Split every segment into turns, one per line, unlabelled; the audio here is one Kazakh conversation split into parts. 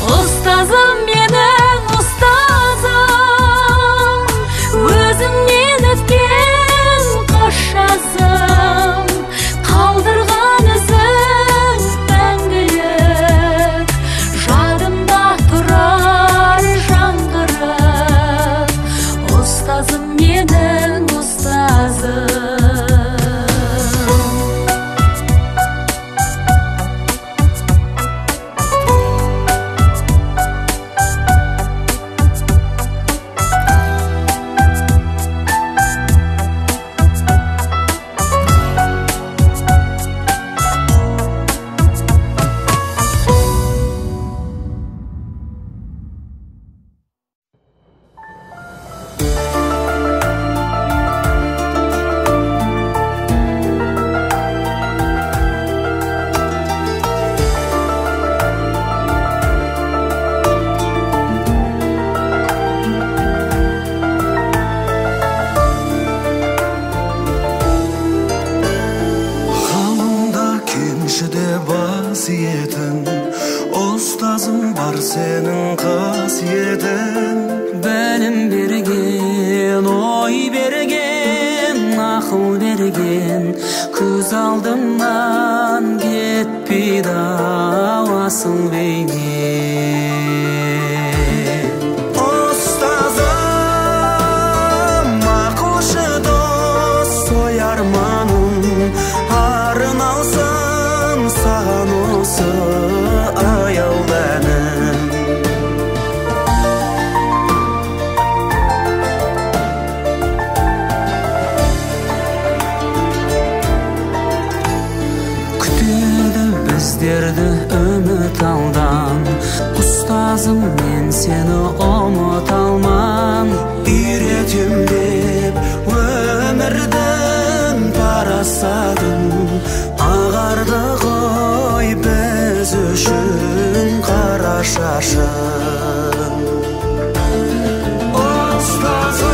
Устазым менің устазым, ақыл берген, көз алдымнан кетпейді ауасың бейнең. Ұстазым, ақылшы дос, ой арманым, арын алсын саған осы аяулы әнім. Біздерді үміт алдан, ұстазым мен сені ұмыт алман. Үйретем деп өмірдің парасатын, ағарды ғой біз үшін қара шашын. Ұстазым,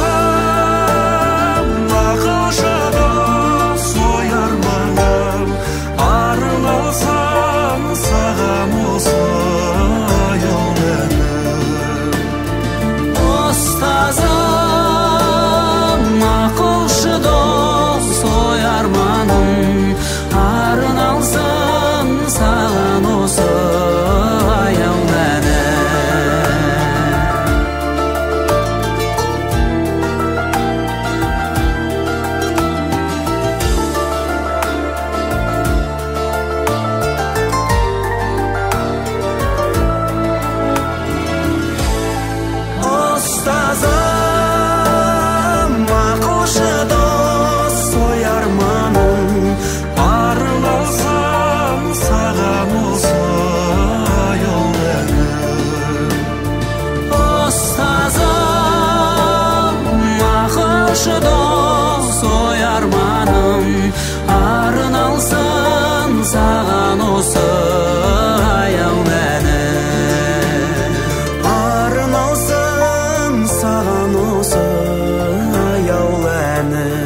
ақылшы дос, ой арманым, арылсам саған осы аяулы әнім. Ұстазым, ақылшы дос, ой арманым, арналсын саған осы аяулы әнім. Ұстазым, ақылшы дос, ой арманым, арналсам саған осы аяулы әнім. Ұстазым, ақылшы дос, ой арманым, арналсын саған осы аяулы әнім. Арналсын саған осы аяулы әнім.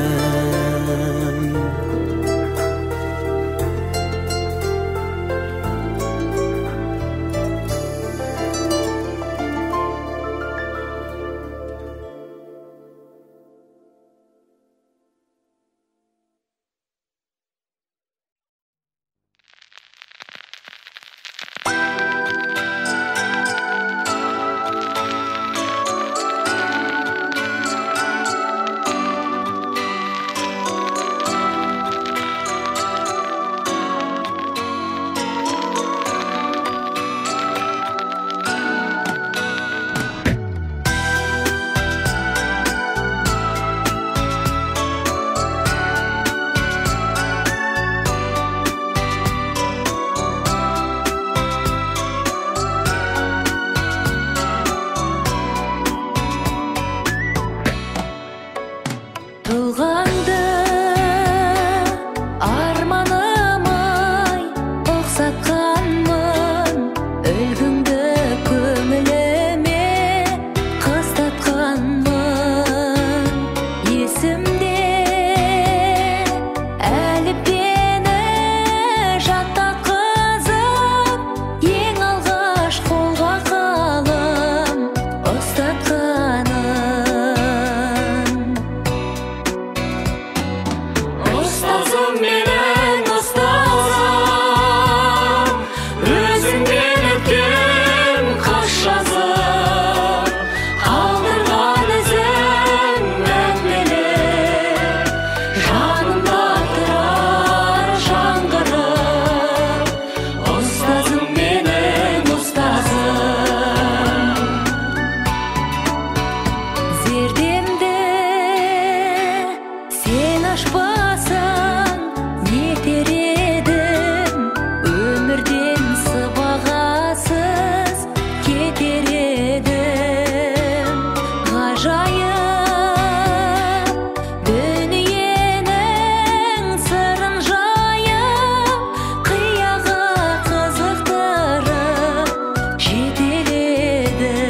Тұлғаңды арманым-ай ұқсатқанмын, үлгіңді көңіліме қыстатқанмын. Есімде әліппені жаттатқызып, ең алғаш қолға қалам ұстатқаным. Ұстазым менің ұстазым, өзіңден өткен қаш жазып, қалдырған ізің мәңгілік, жанымда тұрар жаңғырып. Ұстазым менің ұстазым, зердемді сен ашпасаң нетер едім, өмірден сыбағасыз кетер едім. Ғажайып дүниенің сырын жайып, қияға қызықтырып жетеледім.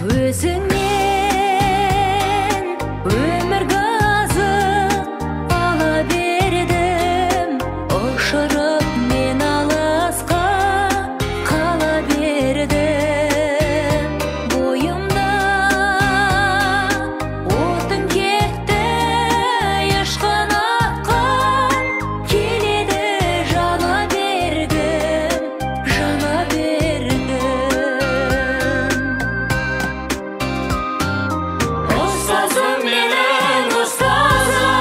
Өзіңнен өмір газы ала бердім, ұшырып мен алысқа қала бердім. Бойымда отың кетті, ешқанатқан келеді, жана бергім, жана бергім. Ұстазым менің ұстазым,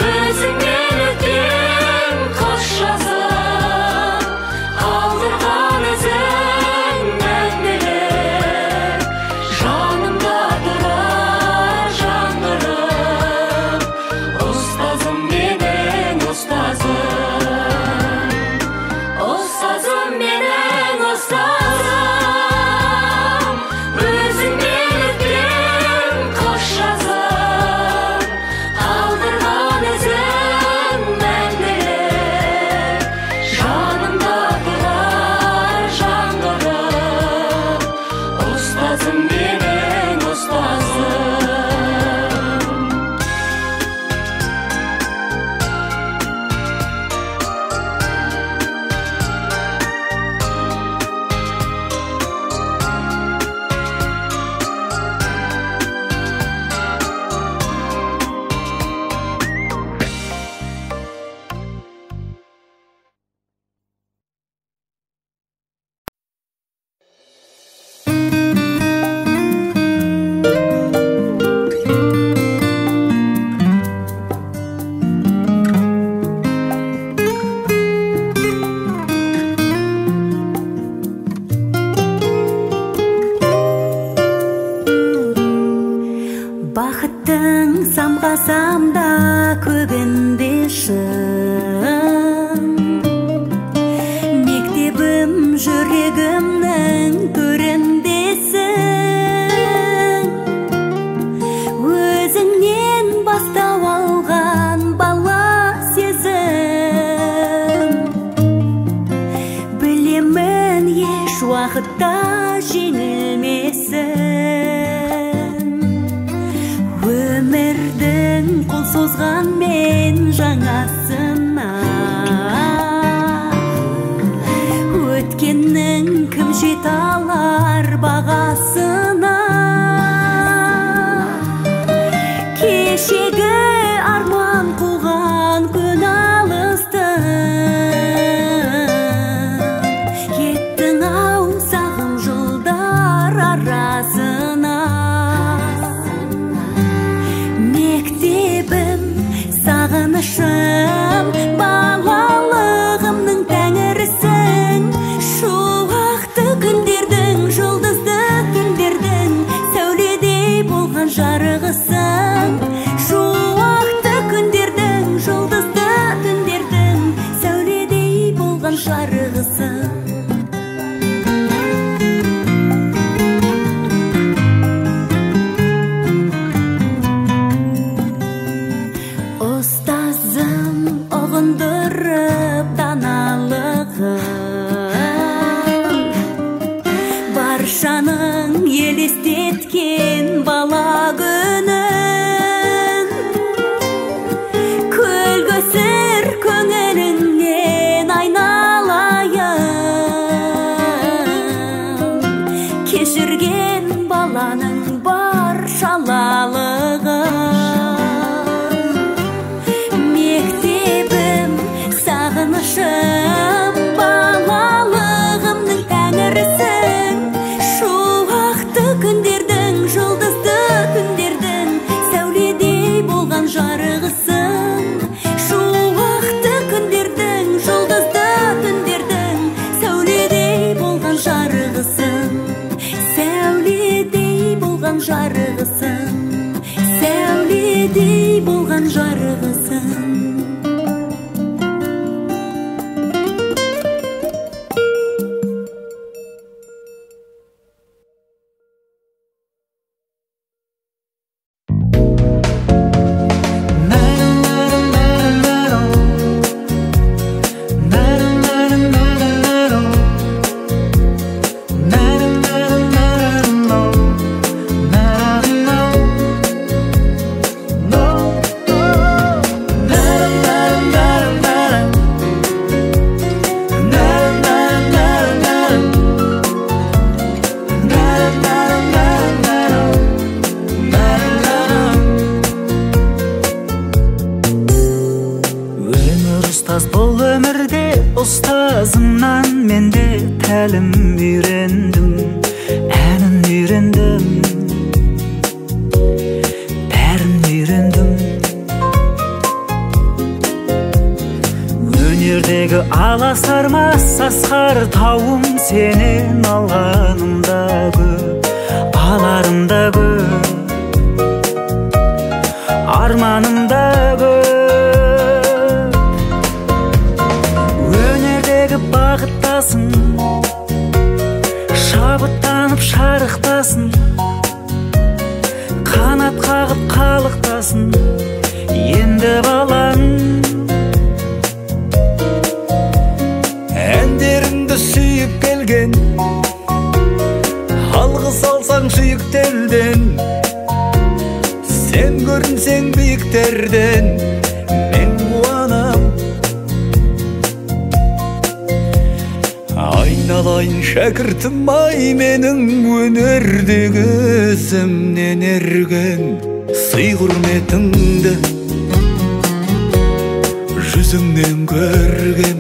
өзіңнен өткен қыс жазым, қалдырған ізің мәңгілік, жанымда тұрар жаңғырып. Ұстазым менің ұстазым, ұстазым менің ұстазым, өзіңнен өткен қыс жазым, қалдырған ізің мәңгілік, жанымда тұрар жаңғырып. Ұстазым менің ұстазым. Бақыттың самғасам да көгінде шын, мектебім жүрегімнің төріндесің. Өзіңнен бастау алған бала сезім, білемін еш уақытта жеңілмесін. Өмірдің қол созған мен жаңасына, өткеннің кім жете алар бағасына. Кешегі арман қуған күн алыстың, кеттің ау сағым жылдар арасына. Мектебім, сағынышым, балалығымның тәңірісің. Шуақты күндердің, жұлдызды түндердің сәуледей болған жарығысың. Шуақты күндердің, жұлдызды түндердің сәуледей болған жарығысың. Ұстазым ұғындырып даналығын, баршаның елестеткен бала күнін. Көлгөсір көңіліңнен айналайын, кешірген баланың баршалалығын. Мектебім, сағынышым, балалығымның тәңірісің. Шуақты күндердің, жұлдызды түндердің сәуледей болған жарығысың. Шуақты күндердің, жұлдызды түндердің сәуледей болған жарығысың. Сәуледей болған жарығысың, сәуледей болған жарығысың.
асқар тауым сенен алғанымда көп, аларымда көп, арманымда көп. Өнердегі бағыттасың, шабыттанып шарықтасын, қанат қағып қалықтасын енді балаң.
Әндеріңді сүйіп келген, алғыс алсаң сүйіктелден, сен көрінсең биіктерден, мен қуанам. Айналайын шәкіртім ай, менің өнердегі ізімнен ерген, сый құрметіңді жүзіңнен көрген.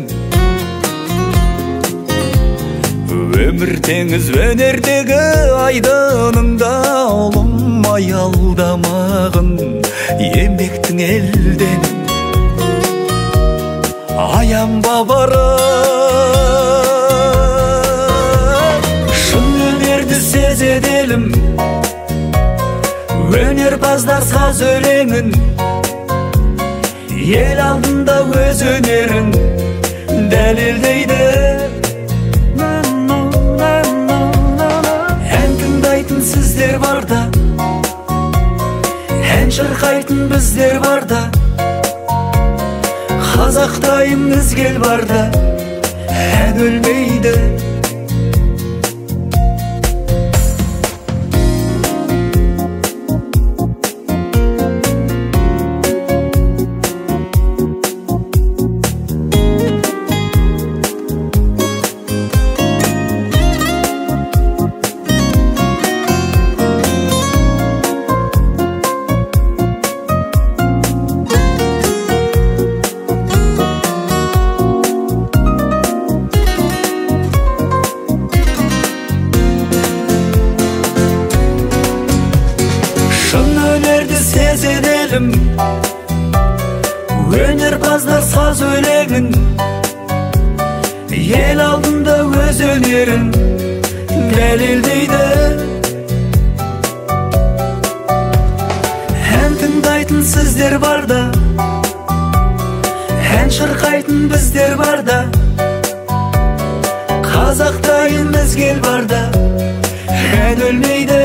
Өмір теңіз өнердегі айдыныңда, ұлым аялдамағын еңбектің елден. Аянба барып, шын өнерді сезеделім, өнерпаздар саз өлеңін, ел алдында өз өнерін дәлелдейді. Сіздер барда, ән шырқайтын біздер барда, қазақтайым ізгел барда, ән өлмейді. Өнерпаздар саз өлеңін, ел алдында өз өнерін дәлелдейді. Ән тыңдайтын сіздер барда, ән шырқайтын біздер барда, қазақтайын ізгел барда, ән өлмейді.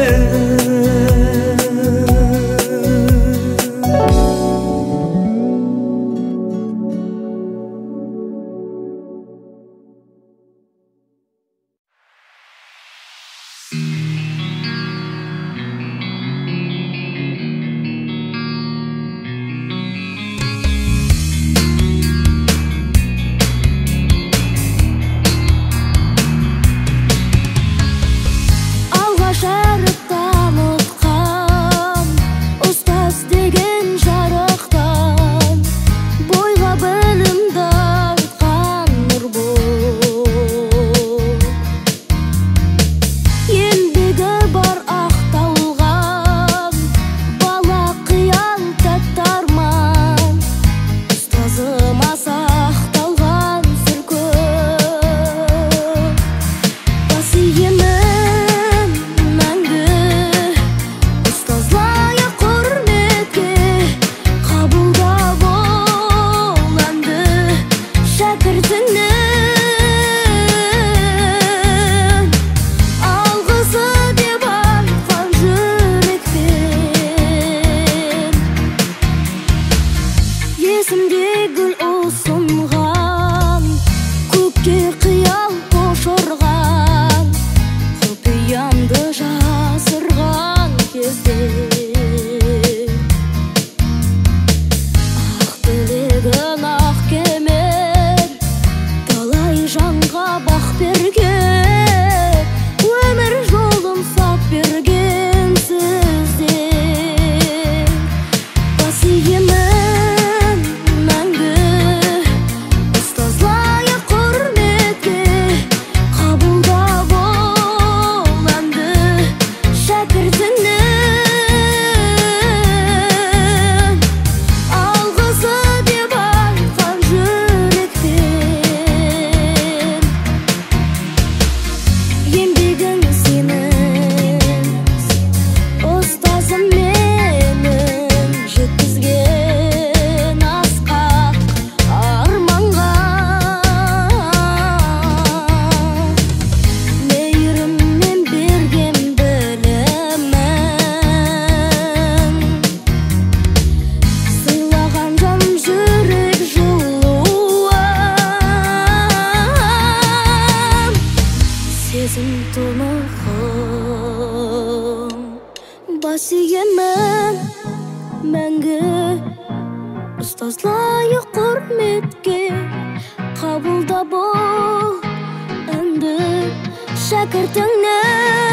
Asiyemen мәңгі ұстазлайы құрметке қабылда бол үнді шәкіртіңнен